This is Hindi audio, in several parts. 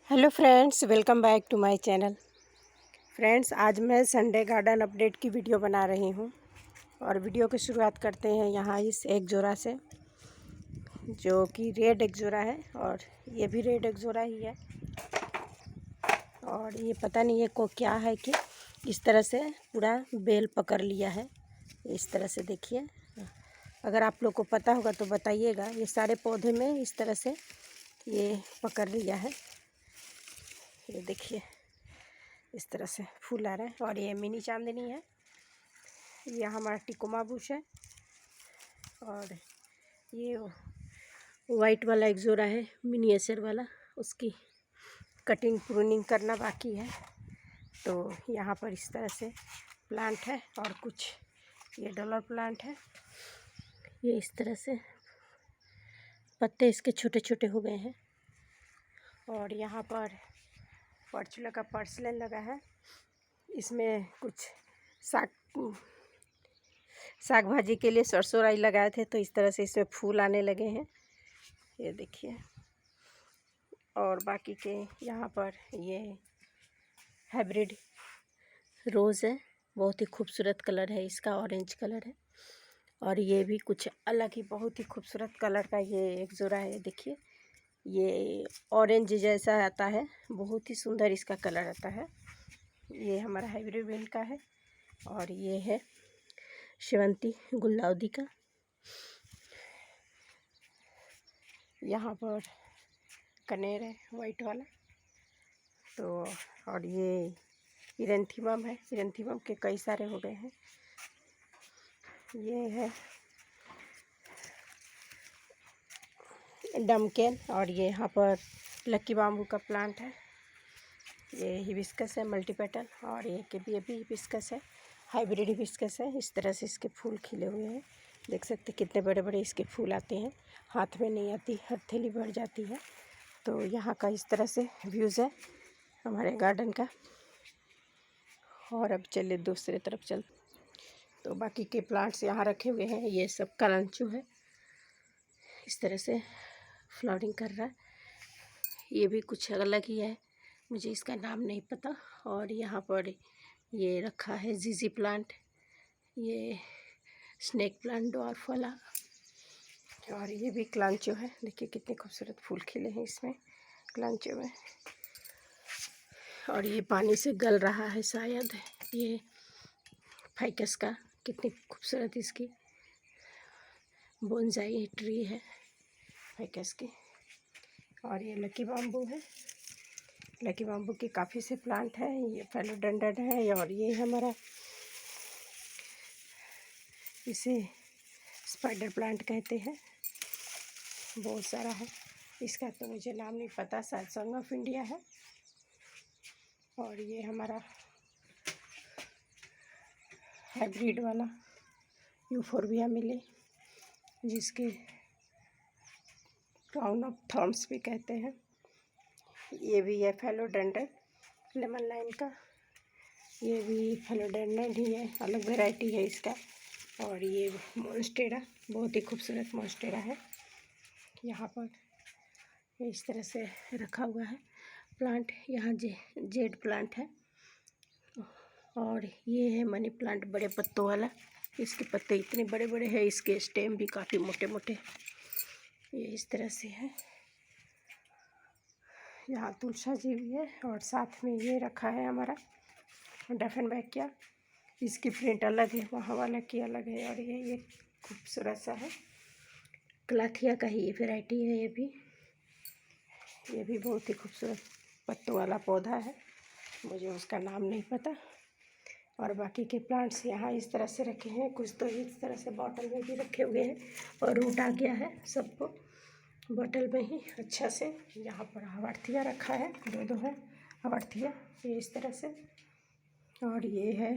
Hello friends, welcome back to my channel. Friends, आज मैं संडे गार्डन अपडेट की वीडियो बना रही हूँ और वीडियो की शुरुआत करते हैं यहाँ इस एग्जोरा से, जो कि रेड एग्जोरा है और ये भी रेड एग्जोरा ही है। और ये पता नहीं ये को क्या है कि इस तरह से पूरा बेल पकड़ लिया है। इस तरह से देखिए, अगर आप लोग को पता होगा तो बताइएगा। ये सारे पौधे में इस तरह से ये पकड़ लिया है। ये देखिए, इस तरह से फूल आ रहे हैं। और ये मिनी चांदनी है, ये हमारा टिकोमा बुश है। और ये वाइट वाला एग्जोरा है, मिनिएचर वाला, उसकी कटिंग प्रूनिंग करना बाकी है। तो यहाँ पर इस तरह से प्लांट है और कुछ ये डॉलर प्लांट है। ये इस तरह से पत्ते इसके छोटे छोटे हो गए हैं। और यहाँ पर पर्चुला का पर्सलन लगा है। इसमें कुछ साग भाजी के लिए सरसों राई लगाए थे, तो इस तरह से इसमें फूल आने लगे हैं। ये देखिए। और बाकी के यहाँ पर ये हाइब्रिड रोज़ है, बहुत ही खूबसूरत कलर है इसका, ऑरेंज कलर है। और ये भी कुछ अलग ही बहुत ही खूबसूरत कलर का ये एक जोड़ा है। देखिए, ये ऑरेंज जैसा आता है, बहुत ही सुंदर इसका कलर आता है। ये हमारा हाइब्रिड बेल का है। और ये है शेवंती गुलाउदी का। यहाँ पर कनेर है वाइट वाला। तो और ये इरेंथीमम है, इरेंथीमम के कई सारे हो गए हैं। ये है डमकेन। और ये यहाँ पर लक्की बाम्बू का प्लांट है। ये हिबिस्कस है मल्टीपेटल। और ये के भी हिबिस्कस है, हाइब्रिड हिबिस्कस है। इस तरह से इसके फूल खिले हुए हैं, देख सकते कितने बड़े बड़े इसके फूल आते हैं। हाथ में नहीं आती, हथेली भर जाती है। तो यहाँ का इस तरह से व्यूज़ है हमारे गार्डन का। और अब चलिए दूसरे तरफ चल। तो बाकी के प्लांट्स यहाँ रखे हुए हैं। ये सब कलांचू है, इस तरह से फ्लावरिंग कर रहा है। ये भी कुछ अलग ही है, मुझे इसका नाम नहीं पता। और यहाँ पर ये रखा है जीजी प्लांट, ये स्नेक प्लांट डॉर्फ वाला। और ये भी क्लांचो है, देखिए कितने खूबसूरत फूल खिले हैं इसमें क्लांचो में। और ये पानी से गल रहा है शायद। ये फाइकस का, कितनी खूबसूरत इसकी बोनसाई ट्री है फाइकस की। और ये लकी बाम्बू है, लकी बाम्बू के काफ़ी से प्लांट है। ये फेलोडेंड्रन है। और ये हमारा इसे स्पाइडर प्लांट कहते हैं, बहुत सारा है। इसका तो मुझे नाम नहीं पता, शायद सॉन्ग ऑफ इंडिया है। और ये हमारा हाइब्रिड वाला यूफोर्बिया मिले, जिसके क्राउन ऑफ थॉर्न्स भी कहते हैं। ये भी है फेलोडेंड्रन लेमन लाइन का, ये भी फेलोडेंड्रन ही है, अलग वैरायटी है इसका। और ये मॉन्स्टेरा, बहुत ही खूबसूरत मॉन्स्टेरा है। यहाँ पर इस तरह से रखा हुआ है प्लांट। यहाँ जेड प्लांट है। और ये है मनी प्लांट, बड़े पत्तों वाला। इसके पत्ते इतने बड़े बड़े हैं, इसके स्टेम भी काफ़ी मोटे मोटे। ये इस तरह से है। यहाँ तुलसा जी भी है। और साथ में ये रखा है हमारा डाफनबैकिया, इसकी प्रिंट अलग है, वहाँ वाला की अलग है। और ये खूबसूरत सा है, क्लाथिया का ही ये वैरायटी है। ये भी बहुत ही खूबसूरत पत्तों वाला पौधा है, मुझे उसका नाम नहीं पता। और बाकी के प्लांट्स यहाँ इस तरह से रखे हैं, कुछ तो इस तरह से बॉटल में भी रखे हुए हैं। और रूट आ गया है सबको बॉटल में ही अच्छा से। यहाँ पर हवार्थिया रखा है, दो है हवार्थिया, ये इस तरह से। और ये है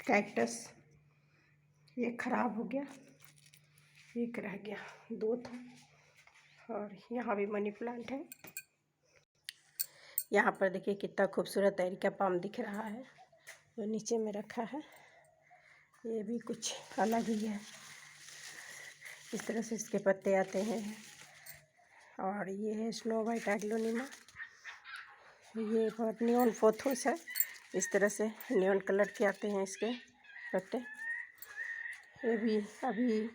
कैक्टस, ये ख़राब हो गया, एक रह गया, दो था। और यहाँ भी मनी प्लांट है। यहाँ पर देखिए कितना खूबसूरत एरिका पाम दिख रहा है, जो नीचे में रखा है। ये भी कुछ अलग ही है, इस तरह से इसके पत्ते आते हैं। और ये है स्नो वाइट एग्लोनिमा। ये बहुत नियॉन पोथोस है। इस तरह से नियॉन कलर के आते हैं इसके पत्ते। ये भी अभी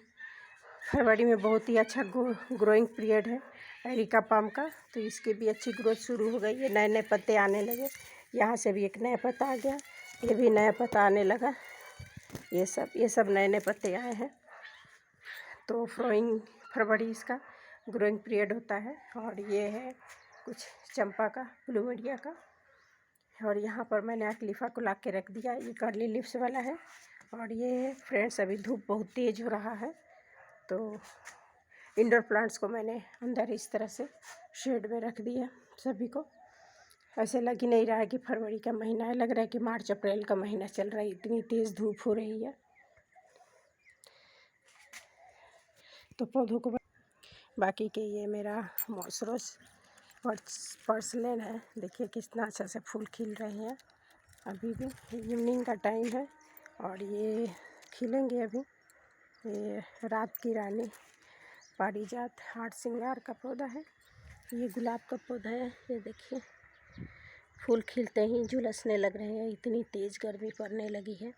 फरवरी में बहुत ही अच्छा ग्रोइंग पीरियड है एरिका पाम का, तो इसकी भी अच्छी ग्रोथ शुरू हो गई है। नए नए पत्ते आने लगे। यहाँ से भी एक नया पत्ता आ गया, ये भी नया पत्ता आने लगा। ये सब नए नए पत्ते आए हैं। तो फरवरी इसका ग्रोइंग पीरियड होता है। और ये है कुछ चंपा का, प्लूमेरिया का। और यहाँ पर मैंने एक्लिफा को ला के रख दिया, ये कर्ली लिप्स वाला है। और ये फ्रेंड्स अभी धूप बहुत तेज़ हो रहा है, तो इंडोर प्लांट्स को मैंने अंदर इस तरह से शेड में रख दिया सभी को। ऐसे लग ही नहीं रहा है कि फरवरी का महीना है, लग रहा है कि मार्च अप्रैल का महीना चल रहा है, इतनी तेज़ धूप हो रही है। तो पौधों को बाकी के ये मेरा मॉसरोस पर्सलेन है, देखिए कितना अच्छा से फूल खिल रहे हैं। अभी भी इवनिंग का टाइम है और ये खिलेंगे अभी। ये रात की रानी पारिजात हार्ट सिंगार का पौधा है। ये गुलाब का पौधा है, ये देखिए फूल खिलते ही झुलसने लग रहे हैं, इतनी तेज़ गर्मी पड़ने लगी है।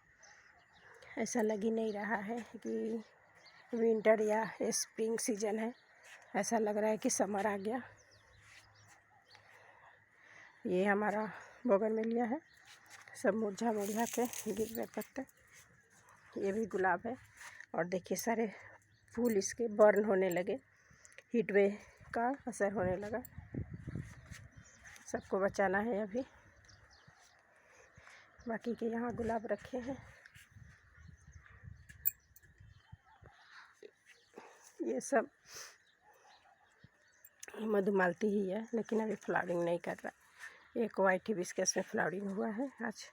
ऐसा लग ही नहीं रहा है कि विंटर या स्प्रिंग सीजन है, ऐसा लग रहा है कि समर आ गया। ये हमारा बोगनवेलिया है, सब मुरझा मुरझा के गिर गए पत्ते। ये भी गुलाब है और देखिए सारे फूल इसके बर्न होने लगे, हीट वेव का असर होने लगा। सबको बचाना है अभी। बाकी के यहाँ गुलाब रखे हैं। ये सब मधुमालती ही है, लेकिन अभी फ्लावरिंग नहीं कर रहा। एक वाइट हिबिस्कस में फ्लावरिंग हुआ है आज।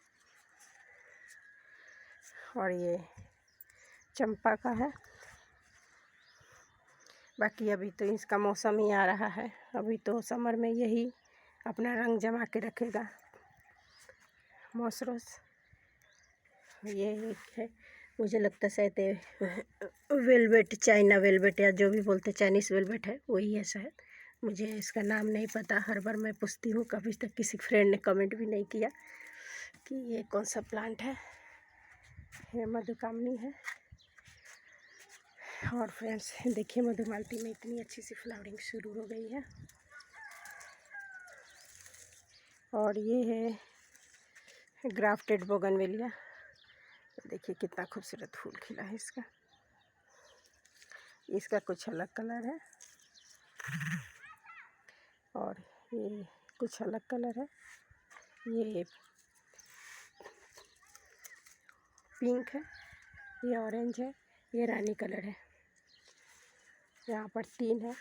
और ये चंपा का है। बाकी अभी तो इसका मौसम ही आ रहा है, अभी तो समर में यही अपना रंग जमा के रखेगा मॉसरोस। ये एक है, मुझे लगता है शायद वेलवेट, चाइना वेलवेट या जो भी बोलते चाइनीज़ वेलवेट है वही है शायद, मुझे इसका नाम नहीं पता। हर बार मैं पूछती हूँ, कभी तक किसी फ्रेंड ने कमेंट भी नहीं किया कि ये कौन सा प्लांट है। ये मधुकामनी है। और फ्रेंड्स देखिए मधुमालती में इतनी अच्छी सी फ्लावरिंग शुरू हो गई है। और ये है ग्राफ्टेड बोगनवेलिया, देखिए कितना खूबसूरत फूल खिला है इसका। इसका कुछ अलग कलर है और ये कुछ अलग कलर है। ये पिंक है, ये ऑरेंज है, ये रानी कलर है। यहाँ पर 3 है।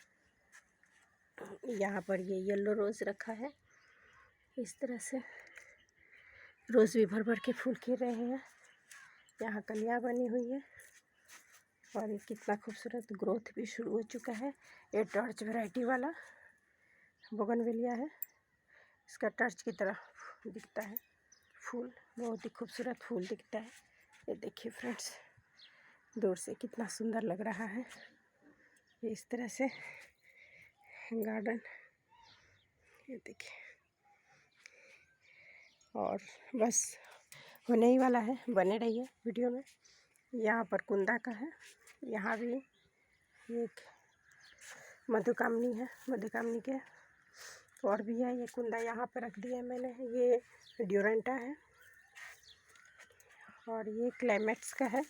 यहाँ पर ये येलो रोज़ रखा है। इस तरह से रोज़ भी भर भर के फूल खिल रहे हैं। यहाँ कलियाँ बनी हुई है और ये कितना खूबसूरत ग्रोथ भी शुरू हो चुका है। ये टॉर्च वैरायटी वाला बोगनवेलिया है। इसका टॉर्च की तरह दिखता है फूल, बहुत ही खूबसूरत फूल दिखता है। ये देखिए फ्रेंड्स, दूर से कितना सुंदर लग रहा है। ये इस तरह से गार्डन, ये देखिए। और बस होने ही वाला है, बने रहिए वीडियो में। यहाँ पर कुंदा का है, यहाँ भी एक मधुकामनी है, मधुकामनी के और भी है। ये कुंदा यहाँ पर रख दिया है मैंने। ये ड्यूरेंटा है और ये क्लाइमेट्स का है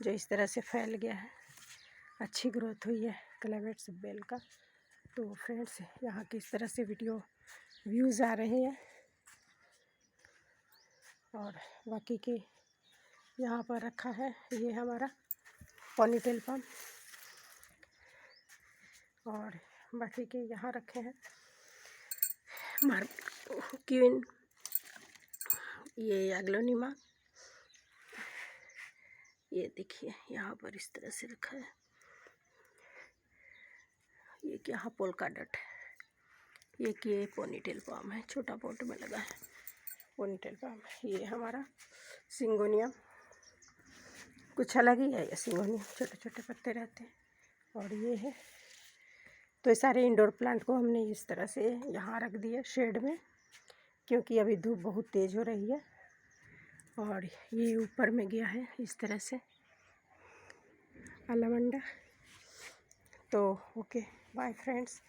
जो इस तरह से फैल गया है, अच्छी ग्रोथ हुई है क्लाइमेट्स बेल का। तो फ्रेंड्स यहाँ किस तरह से वीडियो व्यूज़ आ रहे हैं। और बाकी के यहाँ पर रखा है, ये हमारा पॉनीटेल पाम। और बाकी के यहाँ रखे हैं क्वीन, ये एग्लोनिमा। ये देखिए यहाँ पर इस तरह से रखा है। ये क्या पोल्का डॉट है। ये पोनीटेल पाम है, छोटा पॉट में लगा है पोनीटेल पाम। ये हमारा सिंगोनियम, कुछ अलग ही है ये सिंगोनियम, छोटे छोटे पत्ते रहते हैं। और ये है तो ये सारे इंडोर प्लांट को हमने इस तरह से यहाँ रख दिया शेड में, क्योंकि अभी धूप बहुत तेज़ हो रही है। और ये ऊपर में गया है इस तरह से अलामंडा। तो ओके बाय फ्रेंड्स,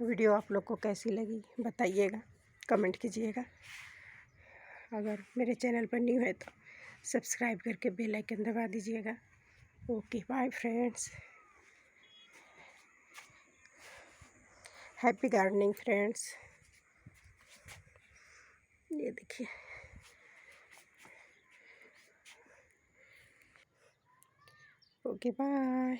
वीडियो आप लोग को कैसी लगी बताइएगा, कमेंट कीजिएगा। अगर मेरे चैनल पर न्यू है तो सब्सक्राइब करके बेल आइकन दबा दीजिएगा। Okay bye friends, happy gardening friends. ये देखिए, ओके बाय।